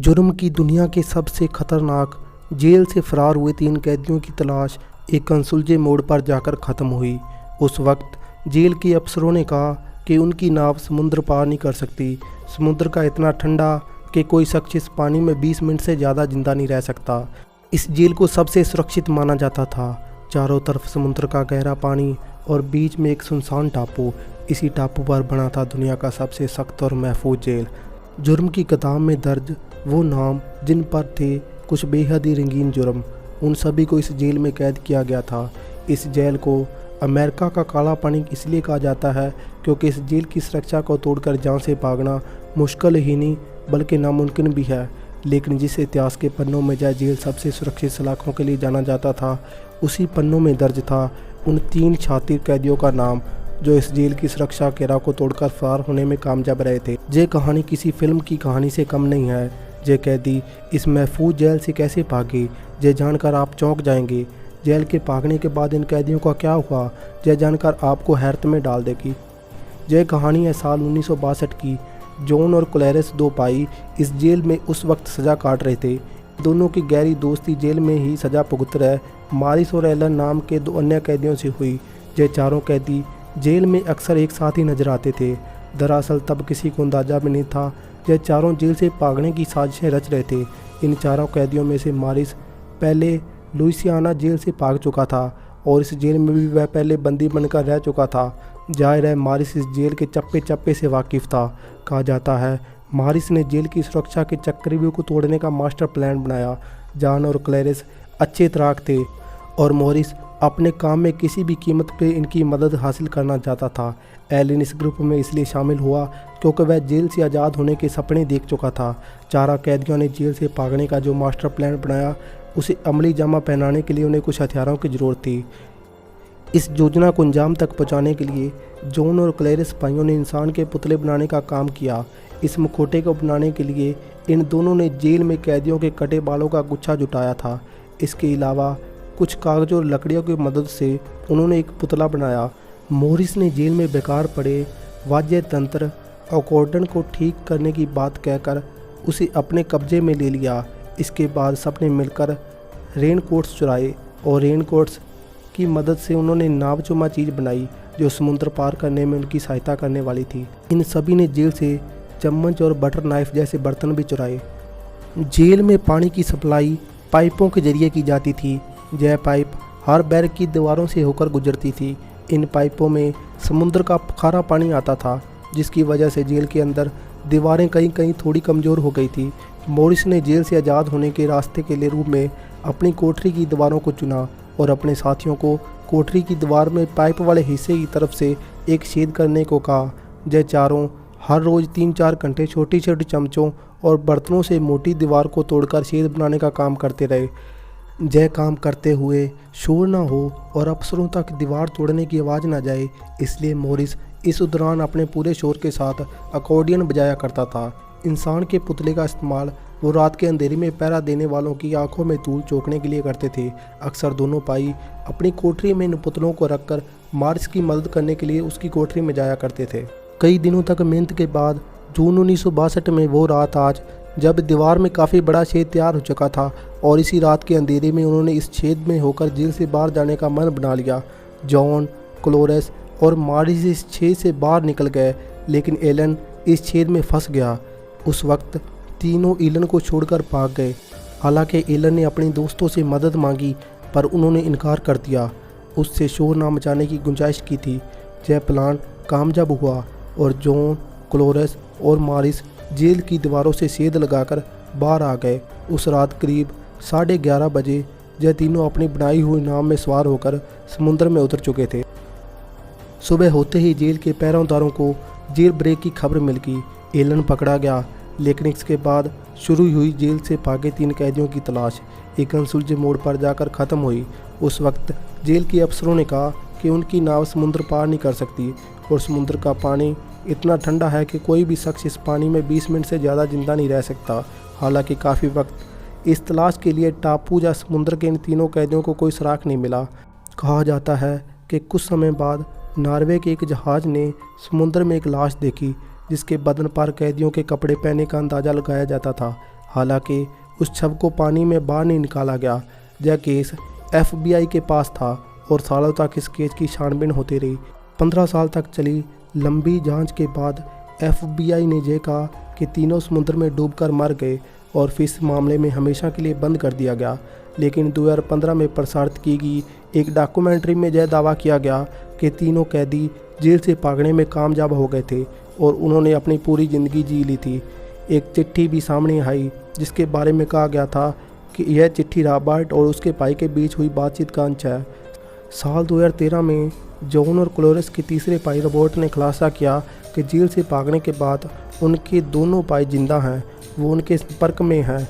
जुर्म की दुनिया के सबसे खतरनाक जेल से फरार हुए 3 कैदियों की तलाश एक अनसुलझे मोड़ पर जाकर ख़त्म हुई। उस वक्त जेल के अफसरों ने कहा कि उनकी नाव समुद्र पार नहीं कर सकती। समुद्र का इतना ठंडा कि कोई शख्स इस पानी में 20 मिनट से ज़्यादा जिंदा नहीं रह सकता। इस जेल को सबसे सुरक्षित माना जाता था। चारों तरफ समुद्र का गहरा पानी और बीच में एक सुनसान टापू। इसी टापू पर बना था दुनिया का सबसे सख्त और महफूज जेल। जुर्म की किताब में दर्ज वो नाम जिन पर थे कुछ बेहद ही रंगीन जुर्म, उन सभी को इस जेल में कैद किया गया था। इस जेल को अमेरिका का काला पानी इसलिए कहा जाता है क्योंकि इस जेल की सुरक्षा को तोड़कर जान से भागना मुश्किल ही नहीं बल्कि नामुमकिन भी है। लेकिन जिस इतिहास के पन्नों में यह जेल सबसे सुरक्षित सलाखों के लिए जाना जाता था, उसी पन्नों में दर्ज था उन 3 शातिर कैदियों का नाम जो इस जेल की सुरक्षा घेराव को तोड़कर फरार होने में कामयाब रहे थे। ये कहानी किसी फिल्म की कहानी से कम नहीं है। ये कैदी इस महफूज जेल से कैसे भागे, ये जानकर आप चौंक जाएंगे। जेल के भागने के बाद इन कैदियों का क्या हुआ, यह जानकर आपको हैरत में डाल देगी। यह कहानी है साल 1962 की। जॉन और क्लैरिस 2 भाई इस जेल में उस वक्त सज़ा काट रहे थे। दोनों की गहरी दोस्ती जेल में ही सज़ा भुगत रहे मारिस और एलन नाम के 2 अन्य कैदियों से हुई। ये चारों कैदी जेल में अक्सर एक साथ ही नजर आते थे। दरअसल तब किसी को अंदाजा भी नहीं था ये चारों जेल से भागने की साजिशें रच रहे थे। इन चारों कैदियों में से मारिस पहले लुइसियाना जेल से भाग चुका था और इस जेल में भी वह पहले बंदी बनकर रह चुका था। जाहिर है मारिस इस जेल के चप्पे चप्पे से वाकिफ़ था। कहा जाता है मारिस ने जेल की सुरक्षा के चक्रव्यूह को तोड़ने का मास्टर प्लान बनाया। जॉन और क्लैरिस अच्छे तराक थे और मॉरिस अपने काम में किसी भी कीमत पे इनकी मदद हासिल करना चाहता था। एलन इस ग्रुप में इसलिए शामिल हुआ क्योंकि वह जेल से आज़ाद होने के सपने देख चुका था। चारों कैदियों ने जेल से भागने का जो मास्टर प्लान बनाया उसे अमली जामा पहनाने के लिए उन्हें कुछ हथियारों की ज़रूरत थी। इस योजना को अंजाम तक पहुँचाने के लिए जॉन और क्लैरिस भाइयों ने इंसान के पुतले बनाने का काम किया। इस मुखौटे को बनाने के लिए इन दोनों ने जेल में कैदियों के कटे बालों का गुच्छा जुटाया था। इसके अलावा कुछ कागज़ों और लकड़ियों की मदद से उन्होंने एक पुतला बनाया। मॉरिस ने जेल में बेकार पड़े वाद्य तंत्र अकॉर्डन को ठीक करने की बात कहकर उसे अपने कब्जे में ले लिया। इसके बाद सबने मिलकर रेनकोट्स चुराए और रेनकोट्स की मदद से उन्होंने नावचुमा चीज़ बनाई जो समुद्र पार करने में उनकी सहायता करने वाली थी। इन सभी ने जेल से चम्मच और बटर नाइफ जैसे बर्तन भी चुराए। जेल में पानी की सप्लाई पाइपों के जरिए की जाती थी। यह पाइप हर बैरक की दीवारों से होकर गुजरती थी। इन पाइपों में समुद्र का खारा पानी आता था जिसकी वजह से जेल के अंदर दीवारें कहीं कहीं थोड़ी कमज़ोर हो गई थी। मॉरिस ने जेल से आज़ाद होने के रास्ते के लिए रूप में अपनी कोठरी की दीवारों को चुना और अपने साथियों को कोठरी की दीवार में पाइप वाले हिस्से की तरफ से एक छेद करने को कहा। यह चारों हर रोज़ 3-4 घंटे छोटी छोटी चमचों और बर्तनों से मोटी दीवार को तोड़कर छेद बनाने का काम करते रहे। यह काम करते हुए शोर ना हो और अफसरों तक दीवार तोड़ने की आवाज़ ना जाए, इसलिए मॉरिस इस दौरान अपने पूरे शोर के साथ अकॉर्डियन बजाया करता था। इंसान के पुतले का इस्तेमाल वो रात के अंधेरे में पहरा देने वालों की आंखों में धूल चौंकने के लिए करते थे। अक्सर दोनों भाई अपनी कोठरी में इन पुतलों को रखकर मारिस की मदद करने के लिए उसकी कोठरी में जाया करते थे। कई दिनों तक मेहनत के बाद जून 1962 में वो रात आज जब दीवार में काफ़ी बड़ा छेद तैयार हो चुका था और इसी रात के अंधेरे में उन्होंने इस छेद में होकर जेल से बाहर जाने का मन बना लिया। जॉन, क्लोरेस और मारिस इस छेद से बाहर निकल गए लेकिन एलन इस छेद में फंस गया। उस वक्त तीनों एलन को छोड़कर भाग गए। हालांकि एलन ने अपने दोस्तों से मदद मांगी पर उन्होंने इनकार कर दिया। उससे शोर ना मचाने की गुंजाइश की थी। यह प्लान कामयाब हुआ और जॉन, क्लोरेस और मारिस जेल की दीवारों से सेध लगाकर बाहर आ गए। उस रात करीब 11:30 बजे यह तीनों अपनी बनाई हुई नाव में सवार होकर समुद्र में उतर चुके थे। सुबह होते ही जेल के पहरेदारों को जेल ब्रेक की खबर मिल गई। एलन पकड़ा गया लेकिन इसके बाद शुरू हुई जेल से भागे 3 कैदियों की तलाश एक अनसुलझे मोड़ पर जाकर ख़त्म हुई। उस वक्त जेल के अफसरों ने कहा कि उनकी नाव समुद्र पार नहीं कर सकती और समुद्र का पानी इतना ठंडा है कि कोई भी शख्स इस पानी में 20 मिनट से ज़्यादा जिंदा नहीं रह सकता। हालांकि काफ़ी वक्त इस तलाश के लिए टापू या समुद्र के इन तीनों कैदियों को कोई सुराग नहीं मिला। कहा जाता है कि कुछ समय बाद नॉर्वे के एक जहाज़ ने समुद्र में एक लाश देखी जिसके बदन पर कैदियों के कपड़े पहने का अंदाज़ा लगाया जाता था। हालांकि उस शव को पानी में बाहर नहीं निकाला गया। यह केस FBI के पास था और सालों तक इस केस की छानबीन होती रही। 15 साल तक चली लंबी जांच के बाद FBI ने यह कहा कि तीनों समुद्र में डूबकर मर गए और फिर इस मामले में हमेशा के लिए बंद कर दिया गया। लेकिन 2015 में प्रसारित की गई एक डॉक्यूमेंट्री में यह दावा किया गया कि तीनों कैदी जेल से भागने में कामयाब हो गए थे और उन्होंने अपनी पूरी ज़िंदगी जी ली थी। एक चिट्ठी भी सामने आई जिसके बारे में कहा गया था कि यह चिट्ठी रॉबर्ट और उसके भाई के बीच हुई बातचीत का अंश है। साल 2013 में जॉन और क्लोरिस के तीसरे भाई रॉबर्ट ने खुलासा किया कि जेल से भागने के बाद उनके दोनों भाई जिंदा हैं, वो उनके संपर्क में हैं।